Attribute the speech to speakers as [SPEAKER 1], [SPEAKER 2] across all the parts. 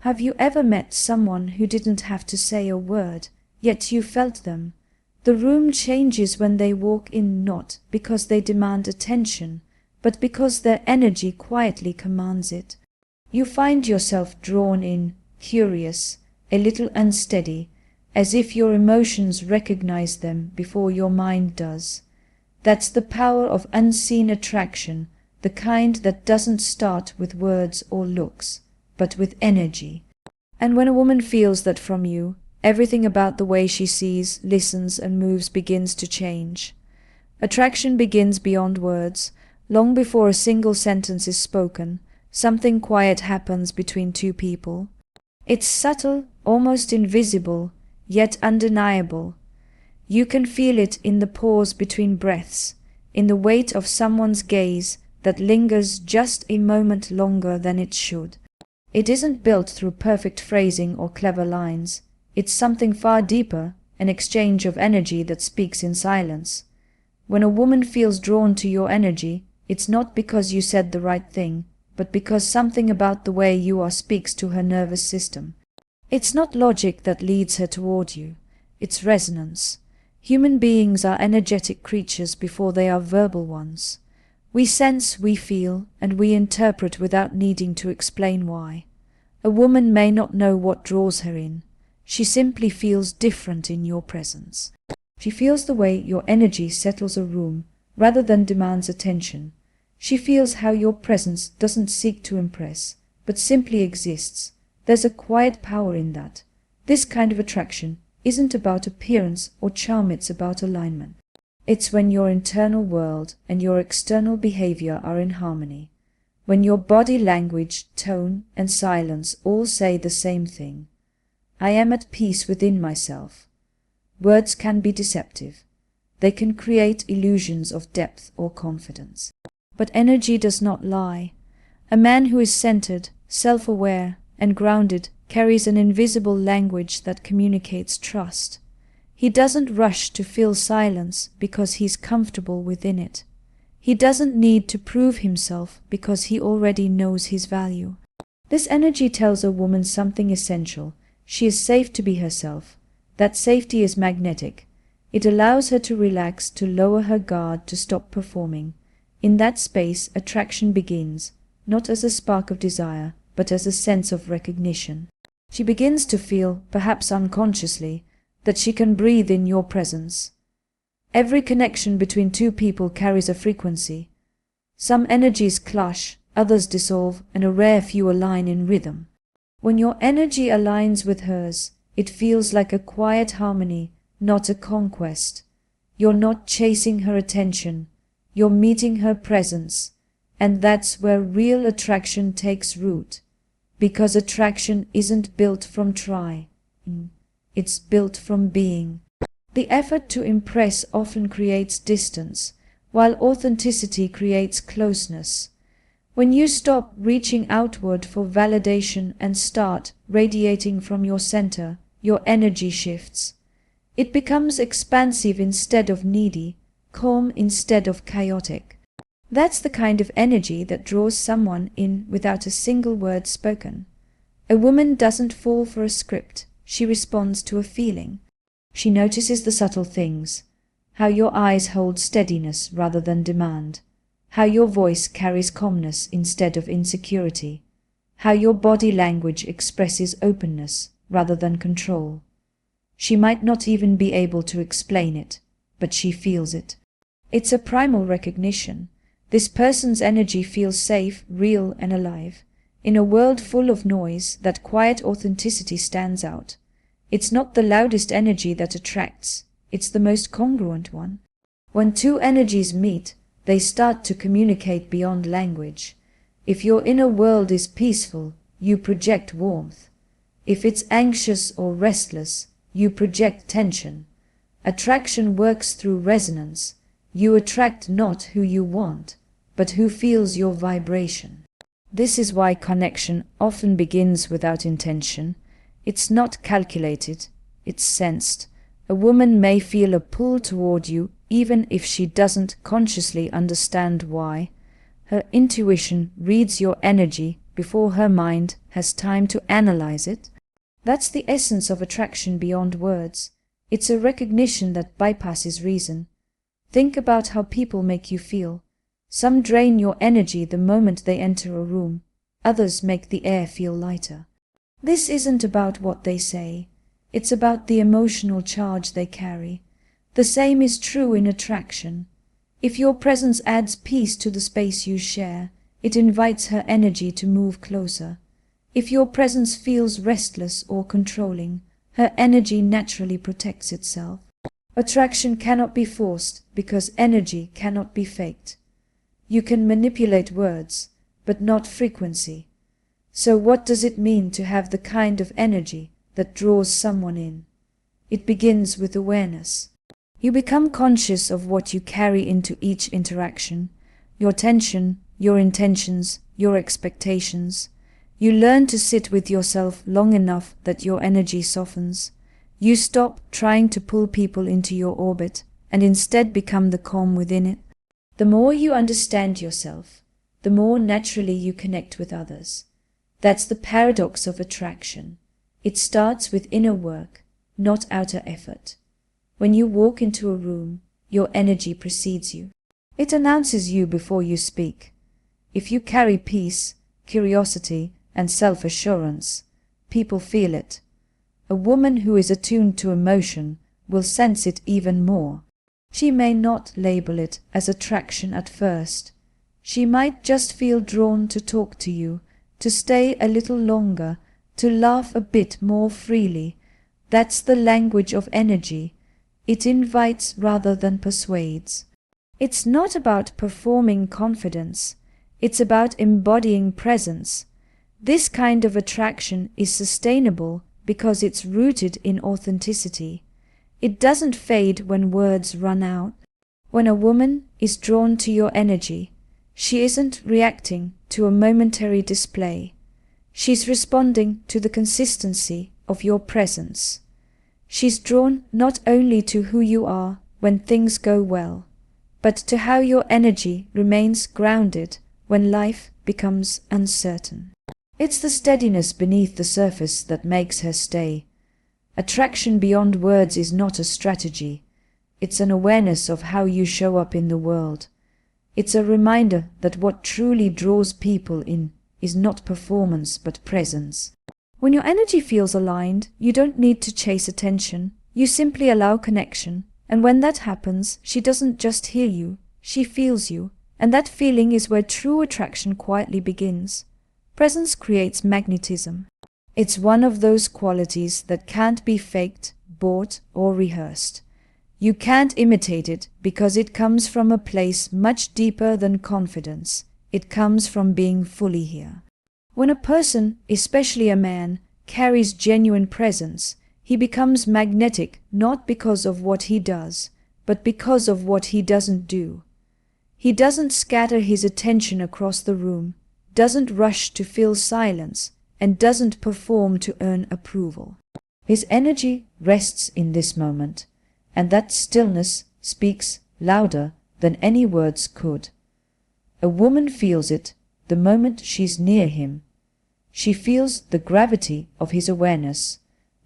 [SPEAKER 1] Have you ever met someone who didn't have to say a word, yet you felt them? The room changes when they walk in, not because they demand attention, but because their energy quietly commands it. You find yourself drawn in, curious, a little unsteady, as if your emotions recognize them before your mind does. That's the power of unseen attraction, the kind that doesn't start with words or looks, but with energy. And when a woman feels that from you, everything about the way she sees, listens, and moves begins to change. Attraction begins beyond words. Long before a single sentence is spoken, something quiet happens between two people. It's subtle, almost invisible, yet undeniable. You can feel it in the pause between breaths, in the weight of someone's gaze that lingers just a moment longer than it should. It isn't built through perfect phrasing or clever lines. It's something far deeper, an exchange of energy that speaks in silence. When a woman feels drawn to your energy, it's not because you said the right thing, but because something about the way you are speaks to her nervous system. It's not logic that leads her toward you, it's resonance. Human beings are energetic creatures before they are verbal ones. We sense, we feel, and we interpret without needing to explain why. A woman may not know what draws her in. She simply feels different in your presence. She feels the way your energy settles a room rather than demands attention. She feels how your presence doesn't seek to impress, but simply exists. There's a quiet power in that. This kind of attraction isn't about appearance or charm, it's about alignment. It's when your internal world and your external behavior are in harmony. When your body language, tone, and silence all say the same thing. I am at peace within myself. Words can be deceptive. They can create illusions of depth or confidence. But energy does not lie. A man who is centered, self-aware, and grounded carries an invisible language that communicates trust. He doesn't rush to fill silence because he's comfortable within it. He doesn't need to prove himself because he already knows his value. This energy tells a woman something essential. She is safe to be herself. That safety is magnetic. It allows her to relax, to lower her guard, to stop performing. In that space, attraction begins, not as a spark of desire, but as a sense of recognition. She begins to feel, perhaps unconsciously, that she can breathe in your presence. Every connection between two people carries a frequency. Some energies clash, others dissolve, and a rare few align in rhythm. When your energy aligns with hers, it feels like a quiet harmony, not a conquest. You're not chasing her attention, you're meeting her presence, and that's where real attraction takes root. Because attraction isn't built from trying, it's built from being. The effort to impress often creates distance, while authenticity creates closeness. When you stop reaching outward for validation and start radiating from your center, your energy shifts. It becomes expansive instead of needy, calm instead of chaotic. That's the kind of energy that draws someone in without a single word spoken. A woman doesn't fall for a script, she responds to a feeling. She notices the subtle things, how your eyes hold steadiness rather than demand, how your voice carries calmness instead of insecurity, how your body language expresses openness rather than control. She might not even be able to explain it, but she feels it. It's a primal recognition. This person's energy feels safe, real, and alive. In a world full of noise, that quiet authenticity stands out. It's not the loudest energy that attracts, it's the most congruent one. When two energies meet, they start to communicate beyond language. If your inner world is peaceful, you project warmth. If it's anxious or restless, you project tension. Attraction works through resonance. You attract not who you want, but who feels your vibration. This is why connection often begins without intention. It's not calculated, it's sensed. A woman may feel a pull toward you even if she doesn't consciously understand why. Her intuition reads your energy before her mind has time to analyze it. That's the essence of attraction beyond words. It's a recognition that bypasses reason. Think about how people make you feel. Some drain your energy the moment they enter a room. Others make the air feel lighter. This isn't about what they say. It's about the emotional charge they carry. The same is true in attraction. If your presence adds peace to the space you share, it invites her energy to move closer. If your presence feels restless or controlling, her energy naturally protects itself. Attraction cannot be forced because energy cannot be faked. You can manipulate words, but not frequency. So what does it mean to have the kind of energy that draws someone in? It begins with awareness. You become conscious of what you carry into each interaction, your tension, your intentions, your expectations. You learn to sit with yourself long enough that your energy softens. You stop trying to pull people into your orbit and instead become the calm within it. The more you understand yourself, the more naturally you connect with others. That's the paradox of attraction. It starts with inner work, not outer effort. When you walk into a room, your energy precedes you. It announces you before you speak. If you carry peace, curiosity, and self-assurance, people feel it. A woman who is attuned to emotion will sense it even more. She may not label it as attraction at first. She might just feel drawn to talk to you, to stay a little longer, to laugh a bit more freely. That's the language of energy. It invites rather than persuades. It's not about performing confidence. It's about embodying presence. This kind of attraction is sustainable because it's rooted in authenticity. It doesn't fade when words run out. When a woman is drawn to your energy, she isn't reacting to a momentary display. She's responding to the consistency of your presence. She's drawn not only to who you are when things go well, but to how your energy remains grounded when life becomes uncertain. It's the steadiness beneath the surface that makes her stay. Attraction beyond words is not a strategy. It's an awareness of how you show up in the world. It's a reminder that what truly draws people in is not performance but presence. When your energy feels aligned, you don't need to chase attention. You simply allow connection. And when that happens, she doesn't just hear you, she feels you. And that feeling is where true attraction quietly begins. Presence creates magnetism. It's one of those qualities that can't be faked, bought, or rehearsed. You can't imitate it because it comes from a place much deeper than confidence. It comes from being fully here. When a person, especially a man, carries genuine presence, he becomes magnetic not because of what he does, but because of what he doesn't do. He doesn't scatter his attention across the room, doesn't rush to fill silence, and doesn't perform to earn approval. His energy rests in this moment, and that stillness speaks louder than any words could. A woman feels it the moment she's near him. She feels the gravity of his awareness,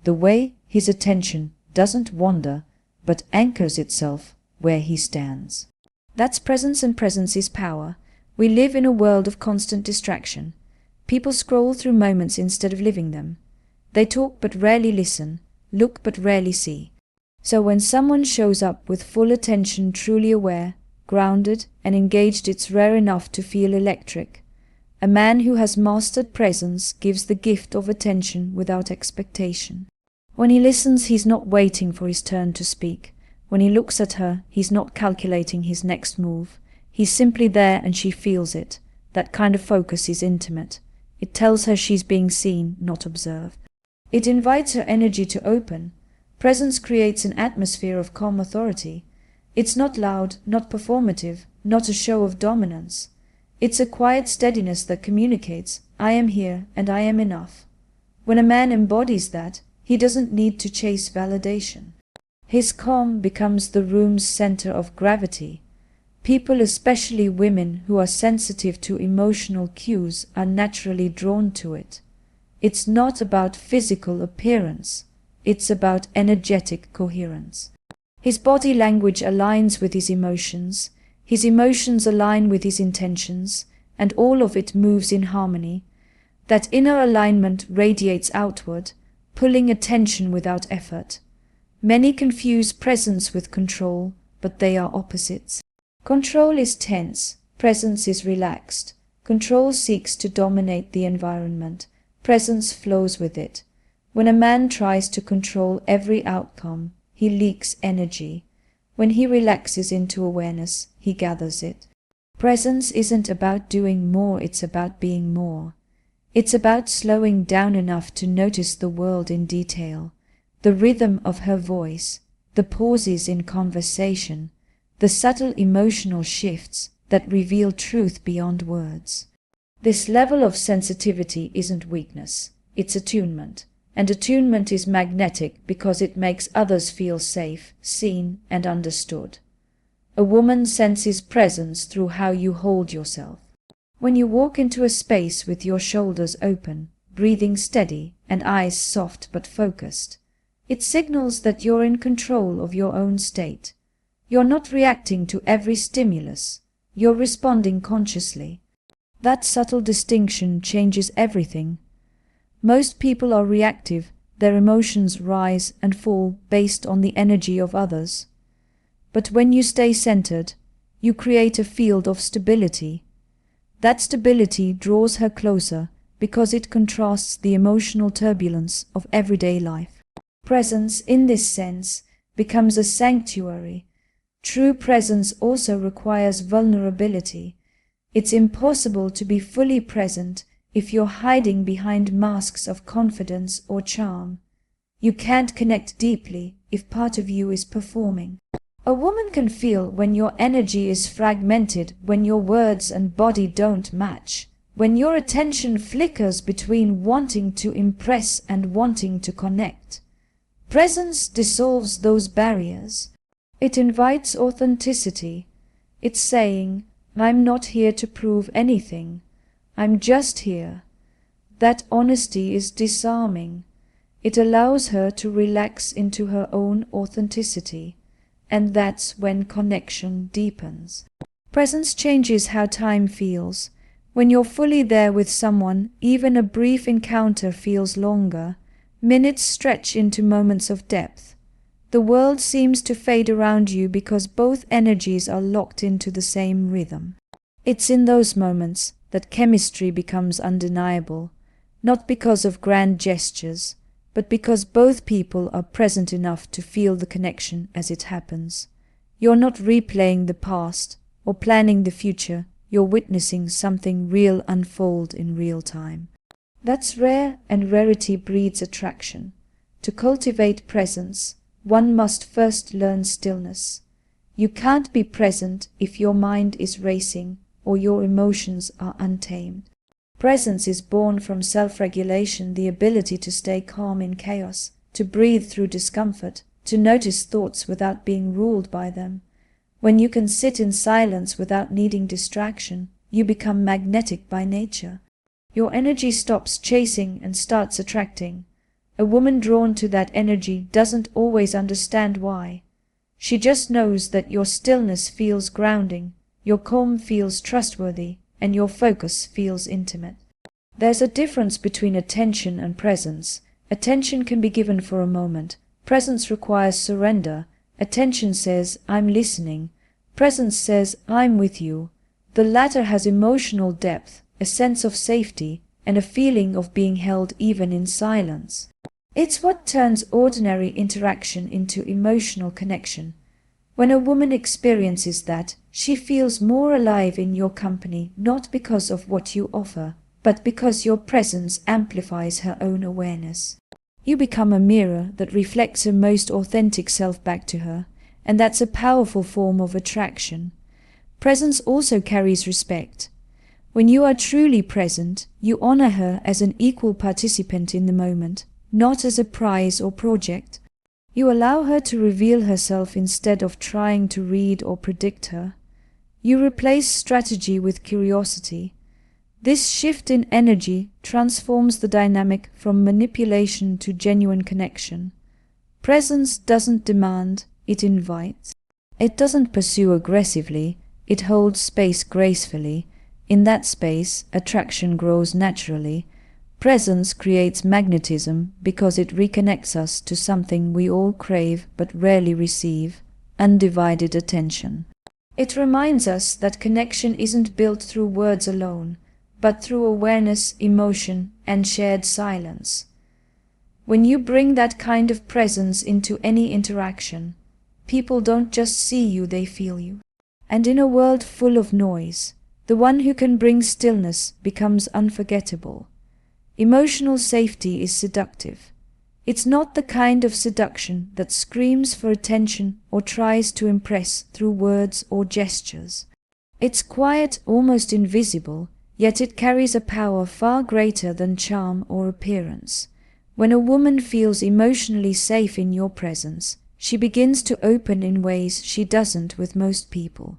[SPEAKER 1] the way his attention doesn't wander but anchors itself where he stands. That's presence, and presence is power. We live in a world of constant distraction. People scroll through moments instead of living them. They talk but rarely listen, look but rarely see. So when someone shows up with full attention, truly aware, grounded, and engaged, it's rare enough to feel electric. A man who has mastered presence gives the gift of attention without expectation. When he listens, he's not waiting for his turn to speak. When he looks at her, he's not calculating his next move. He's simply there and she feels it. That kind of focus is intimate. It tells her she's being seen, not observed. It invites her energy to open. Presence creates an atmosphere of calm authority. It's not loud, not performative, not a show of dominance. It's a quiet steadiness that communicates, I am here and I am enough. When a man embodies that, he doesn't need to chase validation. His calm becomes the room's center of gravity. People, especially women who are sensitive to emotional cues, are naturally drawn to it. It's not about physical appearance, it's about energetic coherence. His body language aligns with his emotions align with his intentions, and all of it moves in harmony. That inner alignment radiates outward, pulling attention without effort. Many confuse presence with control, but they are opposites. Control is tense, presence is relaxed. Control seeks to dominate the environment, presence flows with it. When a man tries to control every outcome, he leaks energy. When he relaxes into awareness, he gathers it. Presence isn't about doing more, it's about being more. It's about slowing down enough to notice the world in detail, the rhythm of her voice, the pauses in conversation, the subtle emotional shifts that reveal truth beyond words. This level of sensitivity isn't weakness, it's attunement. And attunement is magnetic because it makes others feel safe, seen, and understood. A woman senses presence through how you hold yourself. When you walk into a space with your shoulders open, breathing steady, and eyes soft but focused, it signals that you're in control of your own state. You're not reacting to every stimulus, you're responding consciously. That subtle distinction changes everything. Most people are reactive, their emotions rise and fall based on the energy of others. But when you stay centered, you create a field of stability. That stability draws her closer because it contrasts the emotional turbulence of everyday life. Presence, in this sense, becomes a sanctuary. True presence also requires vulnerability. It's impossible to be fully present if you're hiding behind masks of confidence or charm. You can't connect deeply if part of you is performing. A woman can feel when your energy is fragmented, when your words and body don't match, when your attention flickers between wanting to impress and wanting to connect. Presence dissolves those barriers. It invites authenticity. It's saying, I'm not here to prove anything. I'm just here. That honesty is disarming. It allows her to relax into her own authenticity, and that's when connection deepens. Presence changes how time feels. When you're fully there with someone, even a brief encounter feels longer. Minutes stretch into moments of depth. The world seems to fade around you because both energies are locked into the same rhythm. It's in those moments that chemistry becomes undeniable, not because of grand gestures, but because both people are present enough to feel the connection as it happens. You're not replaying the past or planning the future, you're witnessing something real unfold in real time. That's rare, and rarity breeds attraction. To cultivate presence, one must first learn stillness. You can't be present if your mind is racing or your emotions are untamed. Presence is born from self-regulation, the ability to stay calm in chaos, to breathe through discomfort, to notice thoughts without being ruled by them. When you can sit in silence without needing distraction, you become magnetic by nature. Your energy stops chasing and starts attracting. A woman drawn to that energy doesn't always understand why. She just knows that your stillness feels grounding, your calm feels trustworthy, and your focus feels intimate. There's a difference between attention and presence. Attention can be given for a moment. Presence requires surrender. Attention says, I'm listening. Presence says, I'm with you. The latter has emotional depth, a sense of safety, and a feeling of being held even in silence. It's what turns ordinary interaction into emotional connection. When a woman experiences that, she feels more alive in your company, not because of what you offer, but because your presence amplifies her own awareness. You become a mirror that reflects her most authentic self back to her, and that's a powerful form of attraction. Presence also carries respect. When you are truly present, you honor her as an equal participant in the moment, not as a prize or project. You allow her to reveal herself instead of trying to read or predict her. You replace strategy with curiosity. This shift in energy transforms the dynamic from manipulation to genuine connection. Presence doesn't demand, it invites. It doesn't pursue aggressively, it holds space gracefully. In that space, attraction grows naturally. Presence creates magnetism because it reconnects us to something we all crave but rarely receive: undivided attention. It reminds us that connection isn't built through words alone, but through awareness, emotion, and shared silence. When you bring that kind of presence into any interaction, people don't just see you, they feel you. And in a world full of noise, the one who can bring stillness becomes unforgettable. Emotional safety is seductive. It's not the kind of seduction that screams for attention or tries to impress through words or gestures. It's quiet, almost invisible, yet it carries a power far greater than charm or appearance. When a woman feels emotionally safe in your presence, she begins to open in ways she doesn't with most people.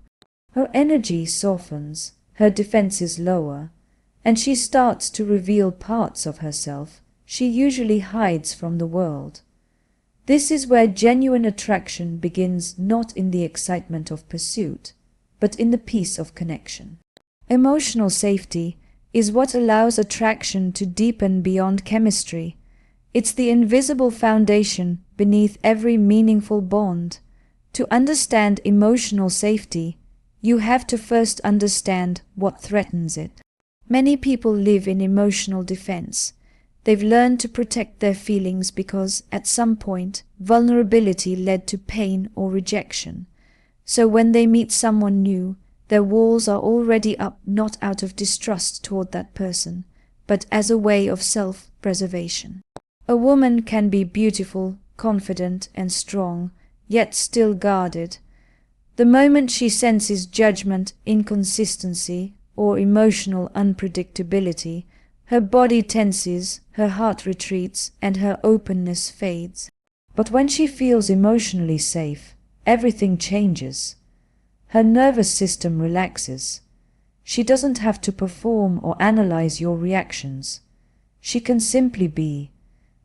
[SPEAKER 1] Her energy softens, her defenses lower, and she starts to reveal parts of herself she usually hides from the world. This is where genuine attraction begins, not in the excitement of pursuit, but in the peace of connection. Emotional safety is what allows attraction to deepen beyond chemistry. It's the invisible foundation beneath every meaningful bond. To understand emotional safety, you have to first understand what threatens it. Many people live in emotional defense. They've learned to protect their feelings because, at some point, vulnerability led to pain or rejection. So when they meet someone new, their walls are already up, not out of distrust toward that person, but as a way of self-preservation. A woman can be beautiful, confident, and strong, yet still guarded. The moment she senses judgment, inconsistency, or emotional unpredictability, her body tenses, her heart retreats, and her openness fades. But when she feels emotionally safe, everything changes. Her nervous system relaxes. She doesn't have to perform or analyze your reactions. She can simply be.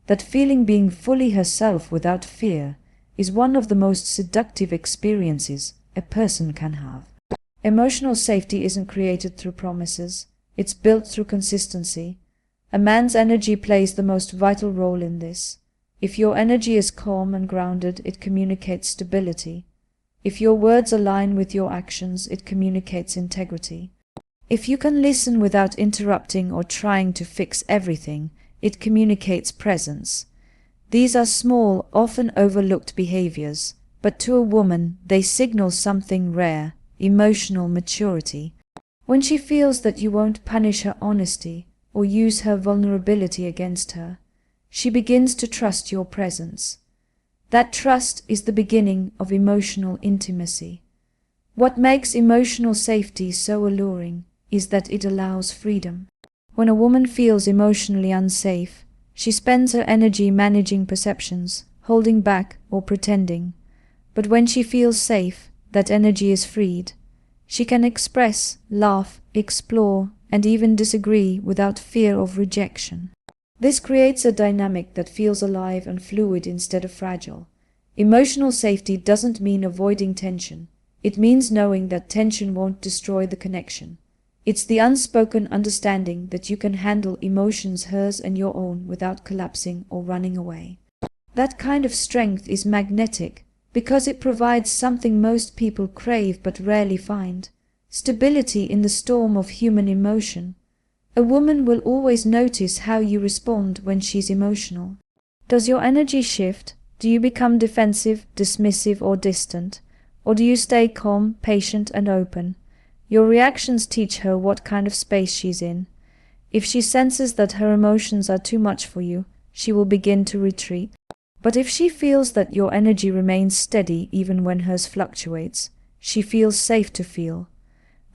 [SPEAKER 1] That feeling, being fully herself without fear, is one of the most seductive experiences a person can have. Emotional safety isn't created through promises. It's built through consistency. A man's energy plays the most vital role in this. If your energy is calm and grounded, it communicates stability. If your words align with your actions, it communicates integrity. If you can listen without interrupting or trying to fix everything, it communicates presence. These are small, often overlooked behaviors, but to a woman they signal something rare: emotional maturity. When she feels that you won't punish her honesty or use her vulnerability against her, she begins to trust your presence. That trust is the beginning of emotional intimacy. What makes emotional safety so alluring is that it allows freedom. When a woman feels emotionally unsafe, she spends her energy managing perceptions, holding back, or pretending. But when she feels safe, that energy is freed. She can express, laugh, explore, and even disagree without fear of rejection. This creates a dynamic that feels alive and fluid instead of fragile. Emotional safety doesn't mean avoiding tension. It means knowing that tension won't destroy the connection. It's the unspoken understanding that you can handle emotions, hers and your own, without collapsing or running away. That kind of strength is magnetic, because it provides something most people crave but rarely find: stability in the storm of human emotion. A woman will always notice how you respond when she's emotional. Does your energy shift? Do you become defensive, dismissive, or distant? Or do you stay calm, patient, and open? Your reactions teach her what kind of space she's in. If she senses that her emotions are too much for you, she will begin to retreat. But if she feels that your energy remains steady even when hers fluctuates, she feels safe to feel.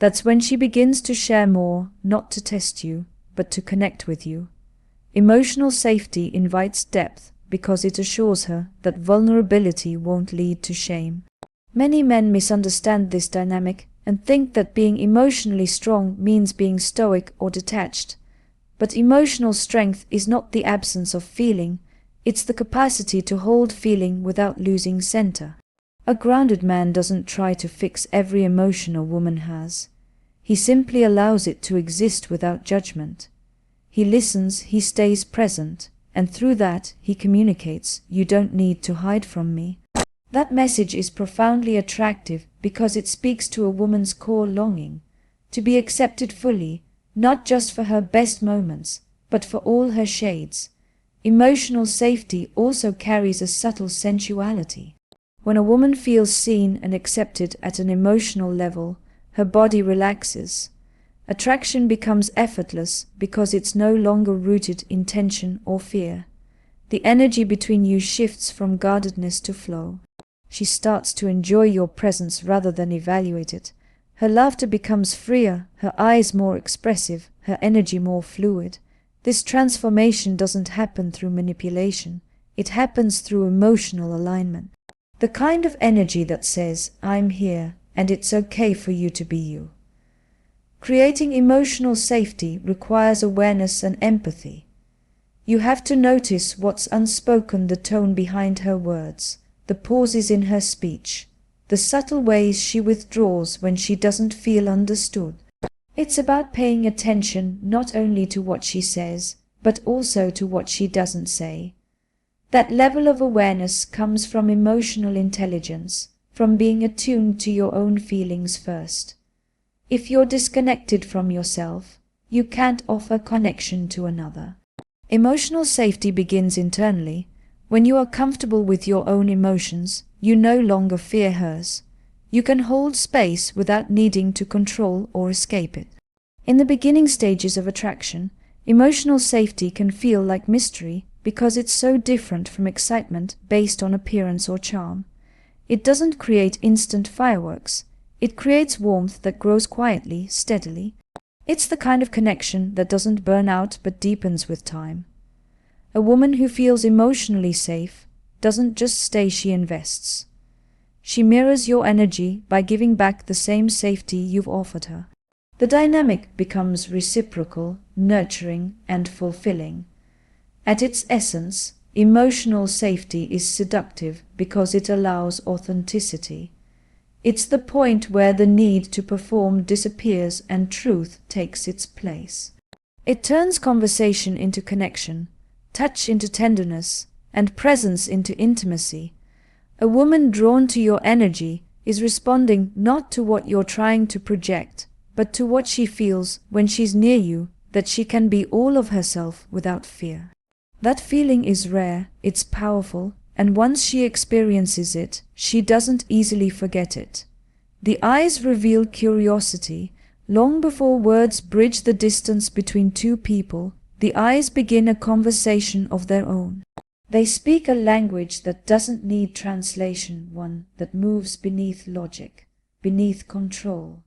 [SPEAKER 1] That's when she begins to share more, not to test you, but to connect with you. Emotional safety invites depth because it assures her that vulnerability won't lead to shame. Many men misunderstand this dynamic and think that being emotionally strong means being stoic or detached. But emotional strength is not the absence of feeling, it's the capacity to hold feeling without losing center. A grounded man doesn't try to fix every emotion a woman has. He simply allows it to exist without judgment. He listens, he stays present, and through that he communicates, "You don't need to hide from me." That message is profoundly attractive because it speaks to a woman's core longing, to be accepted fully, not just for her best moments, but for all her shades. Emotional safety also carries a subtle sensuality. When a woman feels seen and accepted at an emotional level, her body relaxes. Attraction becomes effortless because it's no longer rooted in tension or fear. The energy between you shifts from guardedness to flow. She starts to enjoy your presence rather than evaluate it. Her laughter becomes freer, her eyes more expressive, her energy more fluid. This transformation doesn't happen through manipulation. It happens through emotional alignment. The kind of energy that says, "I'm here, and it's okay for you to be you." Creating emotional safety requires awareness and empathy. You have to notice what's unspoken, the tone behind her words, the pauses in her speech, the subtle ways she withdraws when she doesn't feel understood. It's about paying attention not only to what she says, but also to what she doesn't say. That level of awareness comes from emotional intelligence, from being attuned to your own feelings first. If you're disconnected from yourself, you can't offer connection to another. Emotional safety begins internally. When you are comfortable with your own emotions, you no longer fear hers. You can hold space without needing to control or escape it. In the beginning stages of attraction, emotional safety can feel like mystery because it's so different from excitement based on appearance or charm. It doesn't create instant fireworks. It creates warmth that grows quietly, steadily. It's the kind of connection that doesn't burn out but deepens with time. A woman who feels emotionally safe doesn't just stay, she invests. She mirrors your energy by giving back the same safety you've offered her. The dynamic becomes reciprocal, nurturing, and fulfilling. At its essence, emotional safety is seductive because it allows authenticity. It's the point where the need to perform disappears and truth takes its place. It turns conversation into connection, touch into tenderness, and presence into intimacy. A woman drawn to your energy is responding not to what you're trying to project, but to what she feels when she's near you, that she can be all of herself without fear. That feeling is rare, it's powerful, and once she experiences it, she doesn't easily forget it. The eyes reveal curiosity. Long before words bridge the distance between two people, the eyes begin a conversation of their own. They speak a language that doesn't need translation, one that moves beneath logic, beneath control.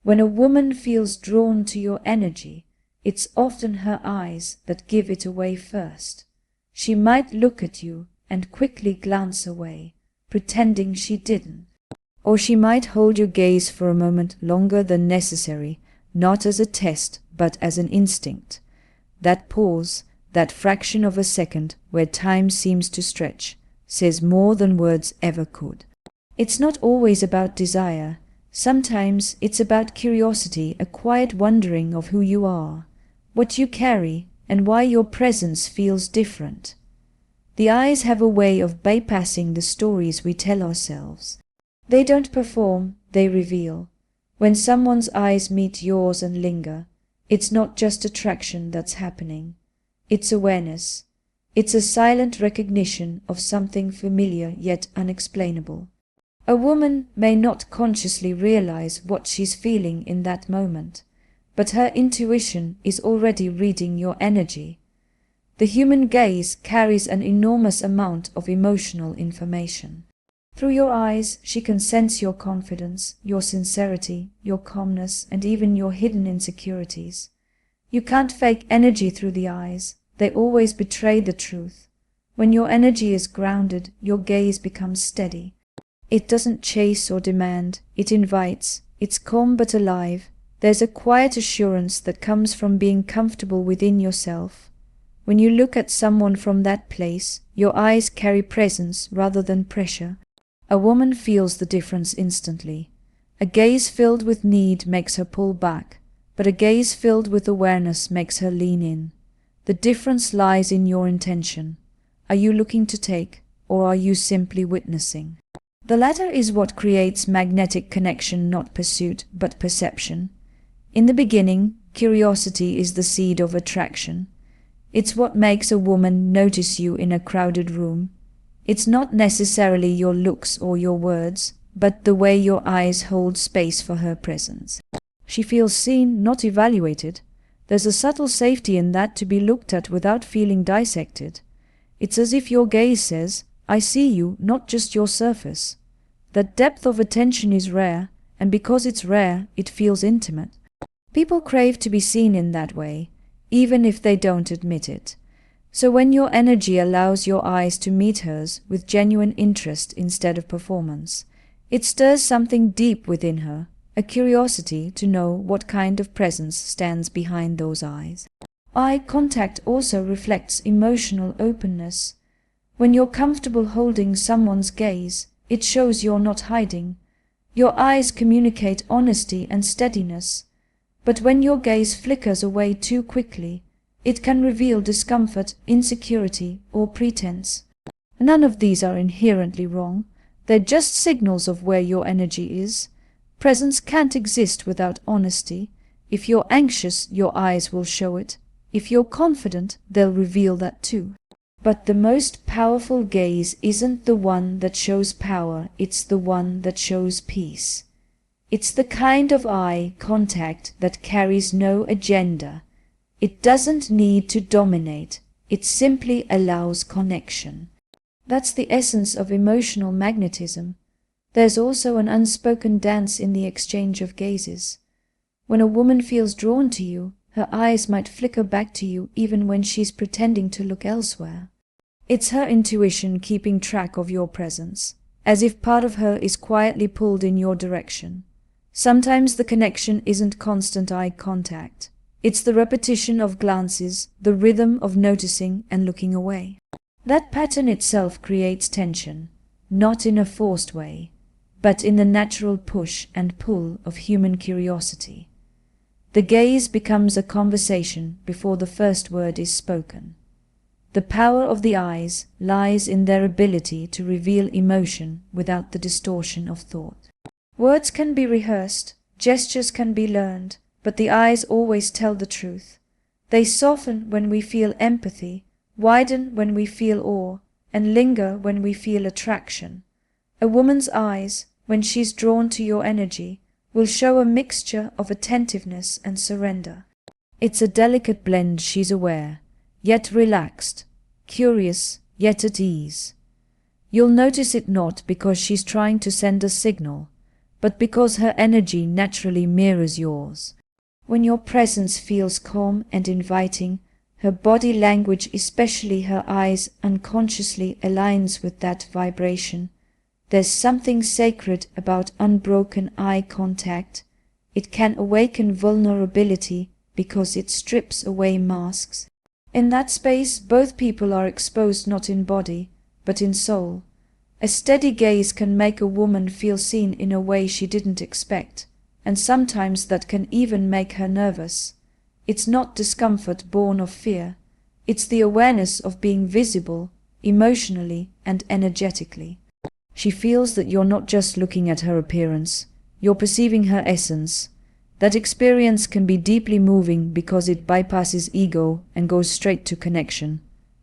[SPEAKER 1] When a woman feels drawn to your energy, it's often her eyes that give it away first. She might look at you and quickly glance away, pretending she didn't. Or she might hold your gaze for a moment longer than necessary, not as a test, but as an instinct. That pause, that fraction of a second where time seems to stretch, says more than words ever could. It's not always about desire. Sometimes it's about curiosity, a quiet wondering of who you are, what you carry, and why your presence feels different. The eyes have a way of bypassing the stories we tell ourselves. They don't perform, they reveal. When someone's eyes meet yours and linger, it's not just attraction that's happening. It's awareness. It's a silent recognition of something familiar yet unexplainable. A woman may not consciously realize what she's feeling in that moment, but her intuition is already reading your energy. The human gaze carries an enormous amount of emotional information. Through your eyes, she can sense your confidence, your sincerity, your calmness, and even your hidden insecurities. You can't fake energy through the eyes. They always betray the truth. When your energy is grounded, your gaze becomes steady. It doesn't chase or demand, it invites, It's calm but alive. There's a quiet assurance that comes from being comfortable within yourself. When you look at someone from that place, your eyes carry presence rather than pressure. A woman feels the difference instantly. A gaze filled with need makes her pull back, but a gaze filled with awareness makes her lean in. The difference lies in your intention. Are you looking to take, or are you simply witnessing? The latter is what creates magnetic connection, not pursuit, but perception. In the beginning, curiosity is the seed of attraction. It's what makes a woman notice you in a crowded room. It's not necessarily your looks or your words, but the way your eyes hold space for her presence. She feels seen, not evaluated. There's a subtle safety in that, to be looked at without feeling dissected. It's as if your gaze says, I see you, not just your surface. That depth of attention is rare, and because it's rare, it feels intimate. People crave to be seen in that way, even if they don't admit it. So when your energy allows your eyes to meet hers with genuine interest instead of performance, it stirs something deep within her, a curiosity to know what kind of presence stands behind those eyes. Eye contact also reflects emotional openness. When you're comfortable holding someone's gaze, it shows you're not hiding. Your eyes communicate honesty and steadiness. But when your gaze flickers away too quickly, it can reveal discomfort, insecurity, or pretense. None of these are inherently wrong. They're just signals of where your energy is. Presence can't exist without honesty. If you're anxious, your eyes will show it. If you're confident, they'll reveal that too. But the most powerful gaze isn't the one that shows power, it's the one that shows peace. It's the kind of eye contact that carries no agenda. It doesn't need to dominate, it simply allows connection. That's the essence of emotional magnetism. There's also an unspoken dance in the exchange of gazes. When a woman feels drawn to you, her eyes might flicker back to you even when she's pretending to look elsewhere. It's her intuition keeping track of your presence, as if part of her is quietly pulled in your direction. Sometimes the connection isn't constant eye contact. It's the repetition of glances, the rhythm of noticing and looking away. That pattern itself creates tension, not in a forced way, but in the natural push and pull of human curiosity. The gaze becomes a conversation before the first word is spoken. The power of the eyes lies in their ability to reveal emotion without the distortion of thought. Words can be rehearsed, gestures can be learned, but the eyes always tell the truth. They soften when we feel empathy, widen when we feel awe, and linger when we feel attraction. A woman's eyes, when she's drawn to your energy, will show a mixture of attentiveness and surrender. It's a delicate blend, she's aware, yet relaxed, curious, yet at ease. You'll notice it not because she's trying to send a signal, but because her energy naturally mirrors yours. When your presence feels calm and inviting, her body language, especially her eyes, unconsciously aligns with that vibration. There's something sacred about unbroken eye contact. It can awaken vulnerability because it strips away masks. In that space, both people are exposed not in body, but in soul. A steady gaze can make a woman feel seen in a way she didn't expect, and sometimes that can even make her nervous. It's not discomfort born of fear. It's the awareness of being visible, emotionally and energetically. She feels that you're not just looking at her appearance, you're perceiving her essence. That experience can be deeply moving because it bypasses ego and goes straight to connection.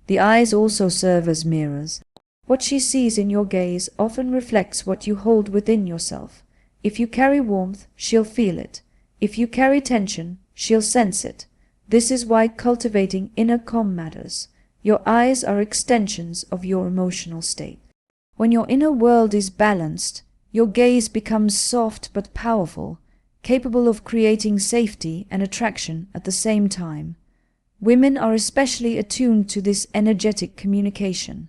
[SPEAKER 1] The eyes also serve as mirrors. What she sees in your gaze often reflects what you hold within yourself. If you carry warmth, she'll feel it. If you carry tension, she'll sense it. This is why cultivating inner calm matters. Your eyes are extensions of your emotional state. When your inner world is balanced, your gaze becomes soft but powerful, capable of creating safety and attraction at the same time. Women are especially attuned to this energetic communication.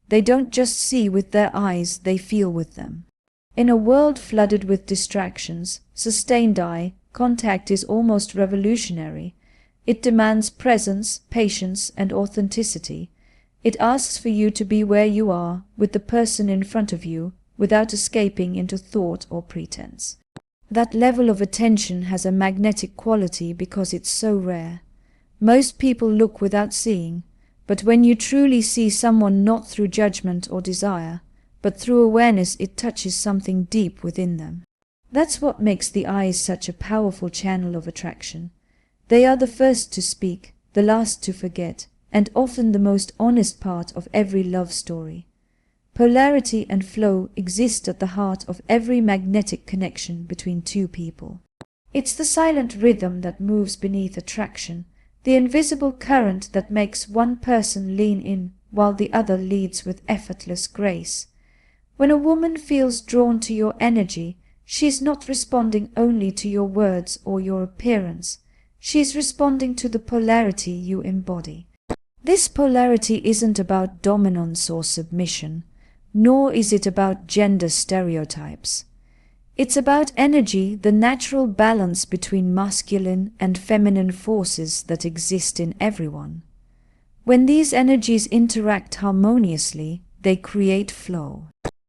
[SPEAKER 1] They don't just see with their eyes, they feel with them. In a world flooded with distractions, sustained eye contact is almost revolutionary. It demands presence, patience, and authenticity. It asks for you to be where you are, with the person in front of you, without escaping into thought or pretense. That level of attention has a magnetic quality because it's so rare. Most people look without seeing, but when you truly see someone not through judgment or desire, but through awareness, it touches something deep within them. That's what makes the eyes such a powerful channel of attraction. They are the first to speak, the last to forget, and often the most honest part of every love story. Polarity and flow exist at the heart of every magnetic connection between two people. It's the silent rhythm that moves beneath attraction, the invisible current that makes one person lean in while the other leads with effortless grace. When a woman feels drawn to your energy, she is not responding only to your words or your appearance. She is responding to the polarity you embody. This polarity isn't about dominance or submission, nor is it about gender stereotypes. It's about energy, the natural balance between masculine and feminine forces that exist in everyone. When these energies interact harmoniously, they create flow.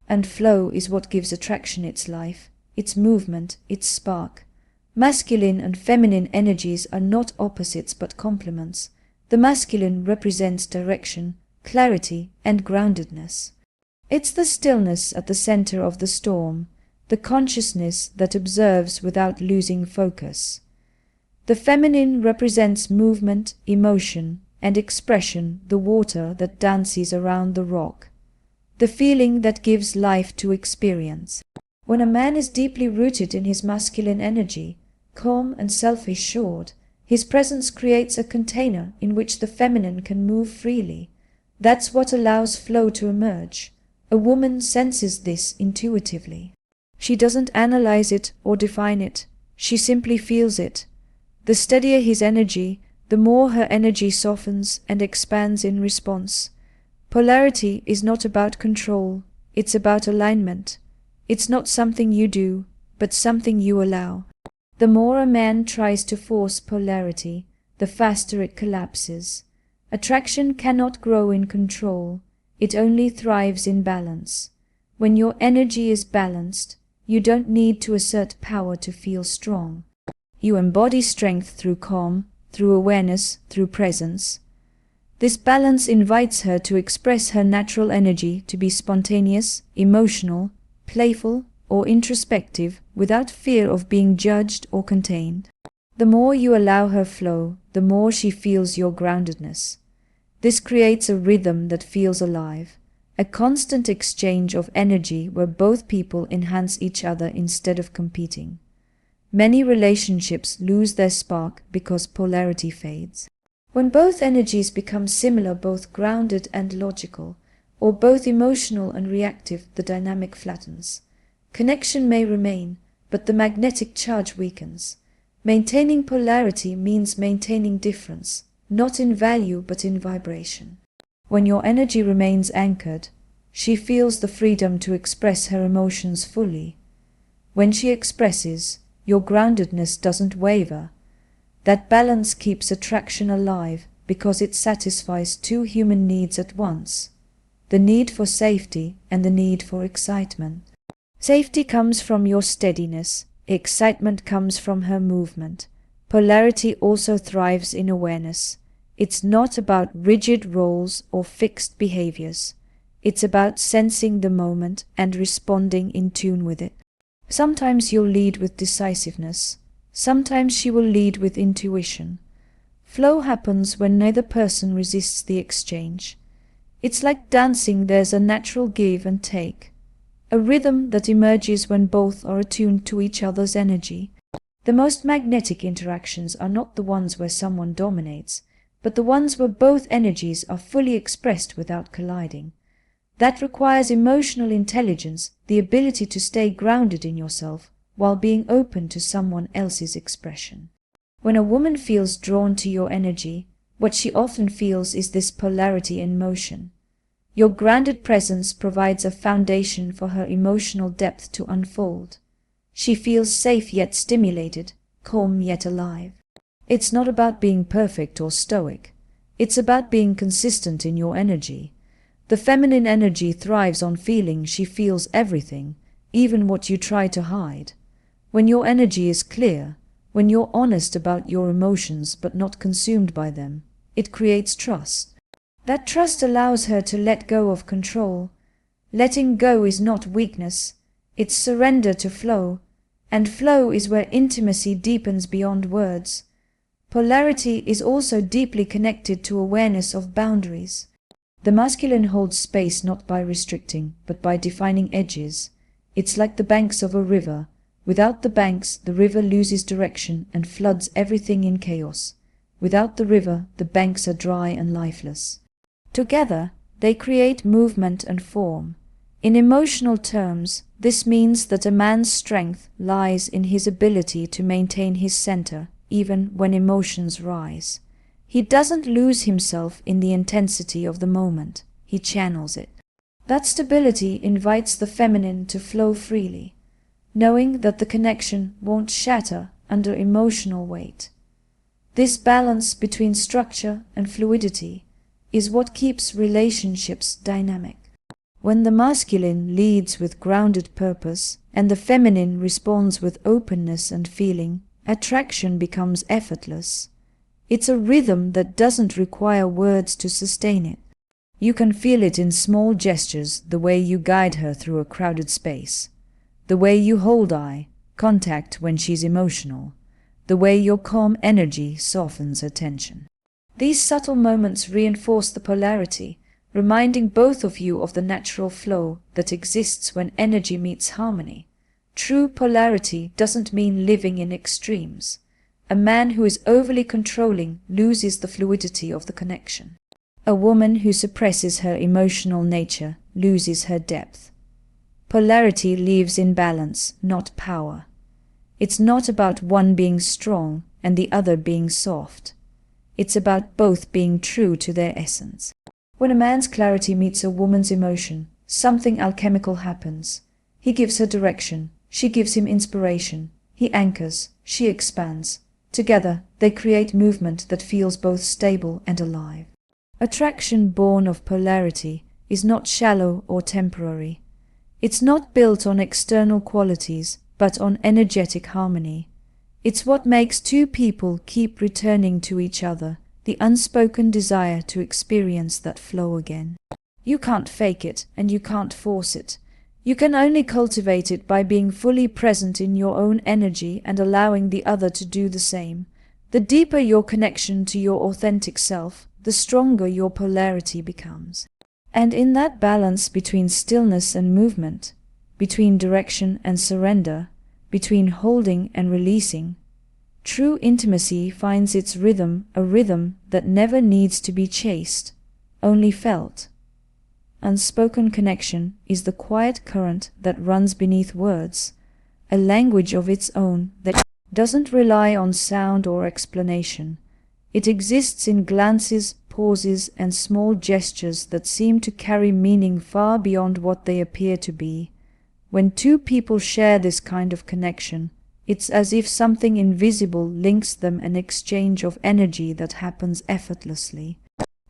[SPEAKER 1] And flow is what gives attraction its life, its movement, its spark. Masculine and feminine energies are not opposites but complements. The masculine represents direction, clarity, and groundedness. It's the stillness at the center of the storm, the consciousness that observes without losing focus. The feminine represents movement, emotion, and expression, the water that dances around the rock, the feeling that gives life to experience. When a man is deeply rooted in his masculine energy, calm and self-assured, his presence creates a container in which the feminine can move freely. That's what allows flow to emerge. A woman senses this intuitively. She doesn't analyze it or define it. She simply feels it. The steadier his energy, the more her energy softens and expands in response. Polarity is not about control, it's about alignment. It's not something you do, but something you allow. The more a man tries to force polarity, the faster it collapses. Attraction cannot grow in control, it only thrives in balance. When your energy is balanced, you don't need to assert power to feel strong. You embody strength through calm, through awareness, through presence. This balance invites her to express her natural energy, to be spontaneous, emotional, playful, or introspective without fear of being judged or contained. The more you allow her flow, the more she feels your groundedness. This creates a rhythm that feels alive, a constant exchange of energy where both people enhance each other instead of competing. Many relationships lose their spark because polarity fades. When both energies become similar, both grounded and logical, or both emotional and reactive, the dynamic flattens. Connection may remain, but the magnetic charge weakens. Maintaining polarity means maintaining difference, not in value but in vibration. When your energy remains anchored, she feels the freedom to express her emotions fully. When she expresses, your groundedness doesn't waver. That balance keeps attraction alive because it satisfies two human needs at once, the need for safety and the need for excitement. Safety comes from your steadiness, excitement comes from her movement. Polarity also thrives in awareness. It's not about rigid roles or fixed behaviors. It's about sensing the moment and responding in tune with it. Sometimes you'll lead with decisiveness. Sometimes she will lead with intuition. Flow happens when neither person resists the exchange. It's like dancing, there's a natural give and take, a rhythm that emerges when both are attuned to each other's energy. The most magnetic interactions are not the ones where someone dominates, but the ones where both energies are fully expressed without colliding. That requires emotional intelligence, the ability to stay grounded in yourself while being open to someone else's expression. When a woman feels drawn to your energy, what she often feels is this polarity in motion. Your grounded presence provides a foundation for her emotional depth to unfold. She feels safe yet stimulated, calm yet alive. It's not about being perfect or stoic. It's about being consistent in your energy. The feminine energy thrives on feeling. She feels everything, even what you try to hide. When your energy is clear, when you're honest about your emotions but not consumed by them, it creates trust. That trust allows her to let go of control. Letting go is not weakness, it's surrender to flow, and flow is where intimacy deepens beyond words. Polarity is also deeply connected to awareness of boundaries. The masculine holds space not by restricting, but by defining edges. It's like the banks of a river. Without the banks, the river loses direction and floods everything in chaos. Without the river, the banks are dry and lifeless. Together, they create movement and form. In emotional terms, this means that a man's strength lies in his ability to maintain his center, even when emotions rise. He doesn't lose himself in the intensity of the moment, he channels it. That stability invites the feminine to flow freely, knowing that the connection won't shatter under emotional weight. This balance between structure and fluidity is what keeps relationships dynamic. When the masculine leads with grounded purpose and the feminine responds with openness and feeling, attraction becomes effortless. It's a rhythm that doesn't require words to sustain it. You can feel it in small gestures, the way you guide her through a crowded space, the way you hold eye contact when she's emotional, the way your calm energy softens her tension. These subtle moments reinforce the polarity, reminding both of you of the natural flow that exists when energy meets harmony. True polarity doesn't mean living in extremes. A man who is overly controlling loses the fluidity of the connection. A woman who suppresses her emotional nature loses her depth. Polarity lives in balance, not power. It's not about one being strong and the other being soft. It's about both being true to their essence. When a man's clarity meets a woman's emotion, something alchemical happens. He gives her direction, she gives him inspiration. He anchors, she expands. Together, they create movement that feels both stable and alive. Attraction born of polarity is not shallow or temporary. It's not built on external qualities, but on energetic harmony. It's what makes two people keep returning to each other, the unspoken desire to experience that flow again. You can't fake it, and you can't force it. You can only cultivate it by being fully present in your own energy and allowing the other to do the same. The deeper your connection to your authentic self, the stronger your polarity becomes. And in that balance between stillness and movement, between direction and surrender, between holding and releasing, true intimacy finds its rhythm, a rhythm that never needs to be chased, only felt. Unspoken connection is the quiet current that runs beneath words, a language of its own that doesn't rely on sound or explanation. It exists in glances, pauses, and small gestures that seem to carry meaning far beyond what they appear to be. When two people share this kind of connection, it's as if something invisible links them, an exchange of energy that happens effortlessly.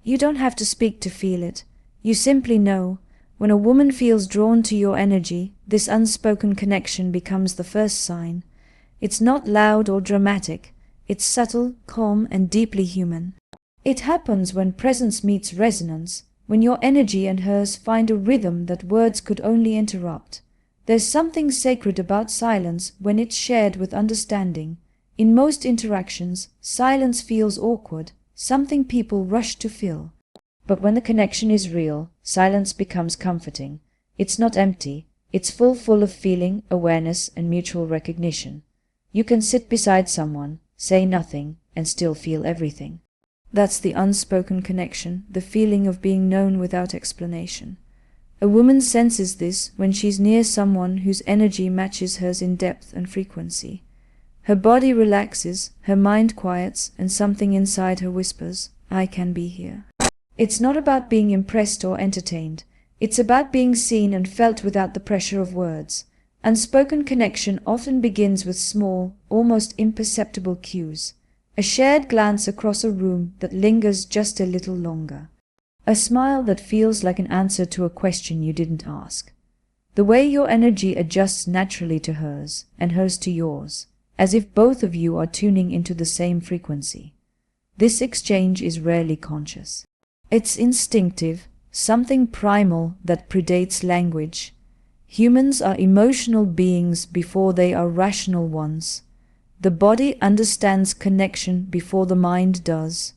[SPEAKER 1] You don't have to speak to feel it. You simply know. When a woman feels drawn to your energy, this unspoken connection becomes the first sign. It's not loud or dramatic. It's subtle, calm, and deeply human. It happens when presence meets resonance, when your energy and hers find a rhythm that words could only interrupt. There's something sacred about silence when it's shared with understanding. In most interactions, silence feels awkward, something people rush to fill. But when the connection is real, silence becomes comforting. It's not empty, it's full of feeling, awareness, and mutual recognition. You can sit beside someone, say nothing, and still feel everything. That's the unspoken connection, the feeling of being known without explanation. A woman senses this when she's near someone whose energy matches hers in depth and frequency. Her body relaxes, her mind quiets, and something inside her whispers, "I can be here." It's not about being impressed or entertained. It's about being seen and felt without the pressure of words. Unspoken connection often begins with small, almost imperceptible cues. A shared glance across a room that lingers just a little longer. A smile that feels like an answer to a question you didn't ask. The way your energy adjusts naturally to hers, and hers to yours, as if both of you are tuning into the same frequency. This exchange is rarely conscious. It's instinctive, something primal that predates language. Humans are emotional beings before they are rational ones. The body understands connection before the mind does.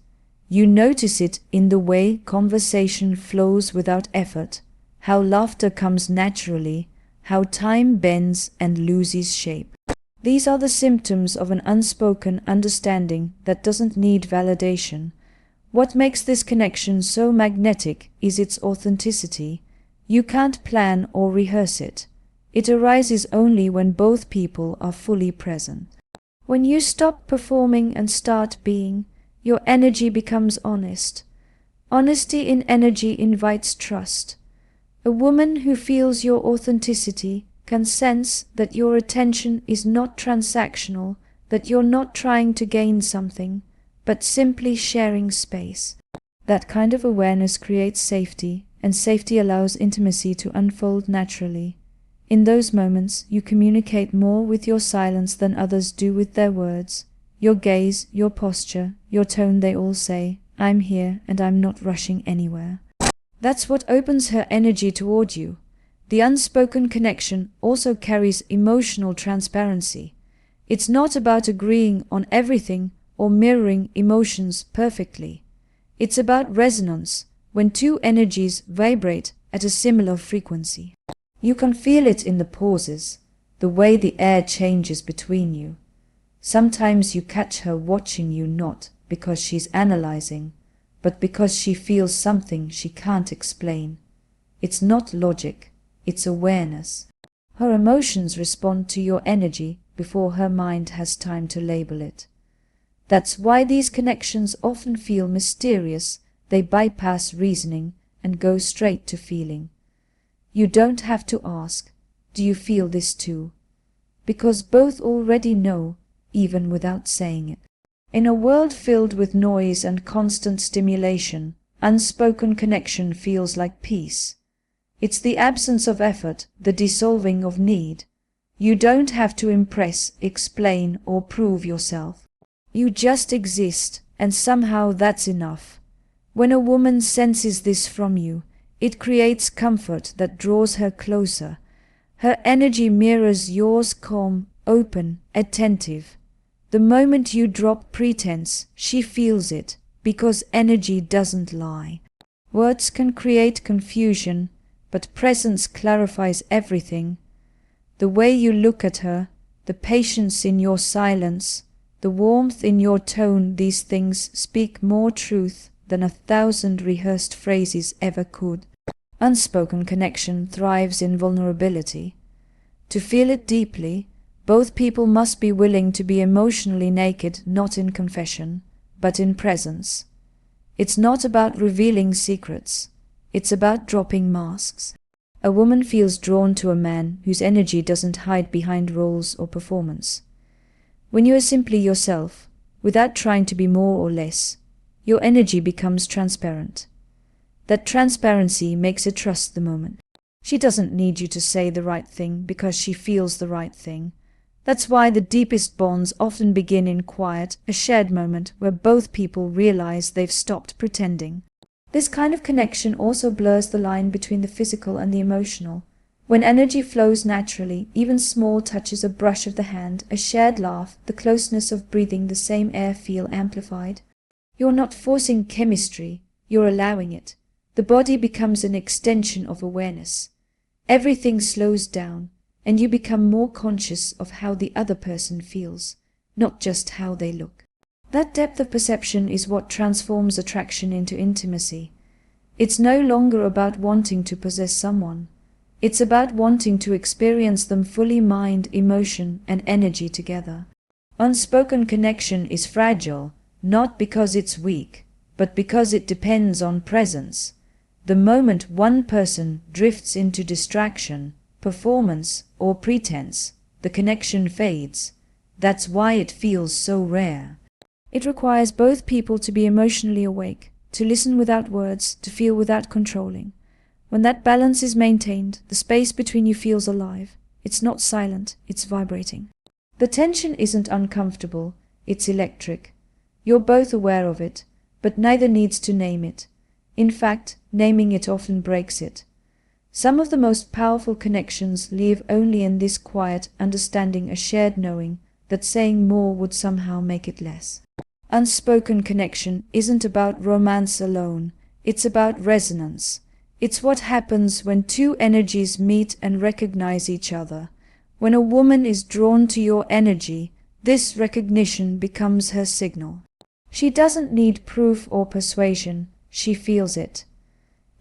[SPEAKER 1] You notice it in the way conversation flows without effort, how laughter comes naturally, how time bends and loses shape. These are the symptoms of an unspoken understanding that doesn't need validation. What makes this connection so magnetic is its authenticity. You can't plan or rehearse it. It arises only when both people are fully present. When you stop performing and start being, your energy becomes honest. Honesty in energy invites trust. A woman who feels your authenticity can sense that your attention is not transactional, that you're not trying to gain something, but simply sharing space. That kind of awareness creates safety, and safety allows intimacy to unfold naturally. In those moments, you communicate more with your silence than others do with their words. Your gaze, your posture, your tone, they all say, "I'm here and I'm not rushing anywhere." That's what opens her energy toward you. The unspoken connection also carries emotional transparency. It's not about agreeing on everything or mirroring emotions perfectly. It's about resonance, when two energies vibrate at a similar frequency. You can feel it in the pauses, the way the air changes between you. Sometimes you catch her watching you not because she's analyzing, but because she feels something she can't explain. It's not logic, it's awareness. Her emotions respond to your energy before her mind has time to label it. That's why these connections often feel mysterious. They bypass reasoning and go straight to feeling. You don't have to ask, "Do you feel this too?" Because both already know, even without saying it. In a world filled with noise and constant stimulation, unspoken connection feels like peace. It's the absence of effort, the dissolving of need. You don't have to impress, explain, or prove yourself. You just exist, and somehow that's enough. When a woman senses this from you, it creates comfort that draws her closer. Her energy mirrors yours, calm, open, attentive. The moment you drop pretense, she feels it, because energy doesn't lie. Words can create confusion, but presence clarifies everything. The way you look at her, the patience in your silence, the warmth in your tone, these things speak more truth than 1,000 rehearsed phrases ever could. Unspoken connection thrives in vulnerability. To feel it deeply, both people must be willing to be emotionally naked, not in confession, but in presence. It's not about revealing secrets. It's about dropping masks. A woman feels drawn to a man whose energy doesn't hide behind roles or performance. When you are simply yourself, without trying to be more or less, your energy becomes transparent. That transparency makes her trust the moment. She doesn't need you to say the right thing because she feels the right thing. That's why the deepest bonds often begin in quiet, a shared moment where both people realize they've stopped pretending. This kind of connection also blurs the line between the physical and the emotional. When energy flows naturally, even small touches, a brush of the hand, a shared laugh, the closeness of breathing the same air feel amplified. You're not forcing chemistry, you're allowing it. The body becomes an extension of awareness. Everything slows down, and you become more conscious of how the other person feels, not just how they look. That depth of perception is what transforms attraction into intimacy. It's no longer about wanting to possess someone. It's about wanting to experience them fully, mind, emotion, and energy together. Unspoken connection is fragile, not because it's weak, but because it depends on presence. The moment one person drifts into distraction, performance, or pretense, the connection fades. That's why it feels so rare. It requires both people to be emotionally awake, to listen without words, to feel without controlling. When that balance is maintained, the space between you feels alive. It's not silent, it's vibrating. The tension isn't uncomfortable, it's electric. You're both aware of it, but neither needs to name it. In fact, naming it often breaks it. Some of the most powerful connections live only in this quiet understanding, a shared knowing that saying more would somehow make it less. Unspoken connection isn't about romance alone, it's about resonance. It's what happens when two energies meet and recognize each other. When a woman is drawn to your energy, this recognition becomes her signal. She doesn't need proof or persuasion, she feels it.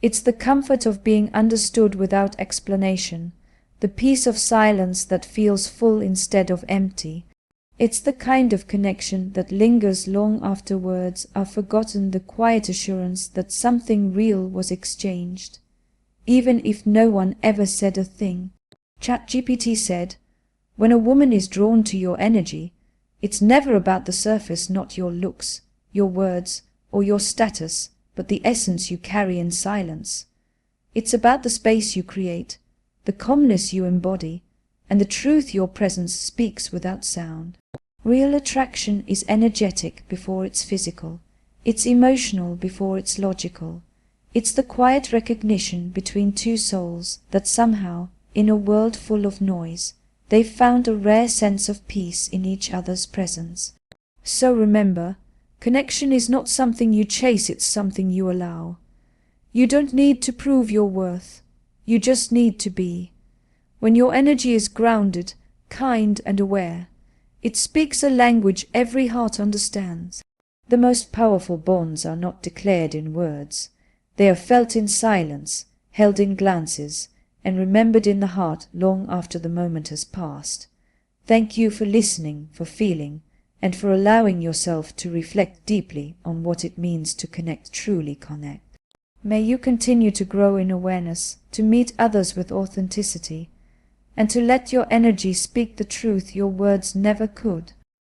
[SPEAKER 1] It's the comfort of being understood without explanation, the peace of silence that feels full instead of empty. It's the kind of connection that lingers long after words are forgotten, the quiet assurance that something real was exchanged, even if no one ever said a thing. ChatGPT said, "When a woman is drawn to your energy, it's never about the surface, not your looks, your words, or your status, but the essence you carry in silence. It's about the space you create, the calmness you embody, and the truth your presence speaks without sound." Real attraction is energetic before it's physical. It's emotional before it's logical. It's the quiet recognition between two souls that somehow, in a world full of noise, they've found a rare sense of peace in each other's presence. So remember, connection is not something you chase, it's something you allow. You don't need to prove your worth. You just need to be. When your energy is grounded, kind, and aware, it speaks a language every heart understands. The most powerful bonds are not declared in words. They are felt in silence, held in glances, and remembered in the heart long after the moment has passed. Thank you for listening, for feeling, and for allowing yourself to reflect deeply on what it means to connect, truly connect. May you continue to grow in awareness, to meet others with authenticity, and to let your energy speak the truth your words never could.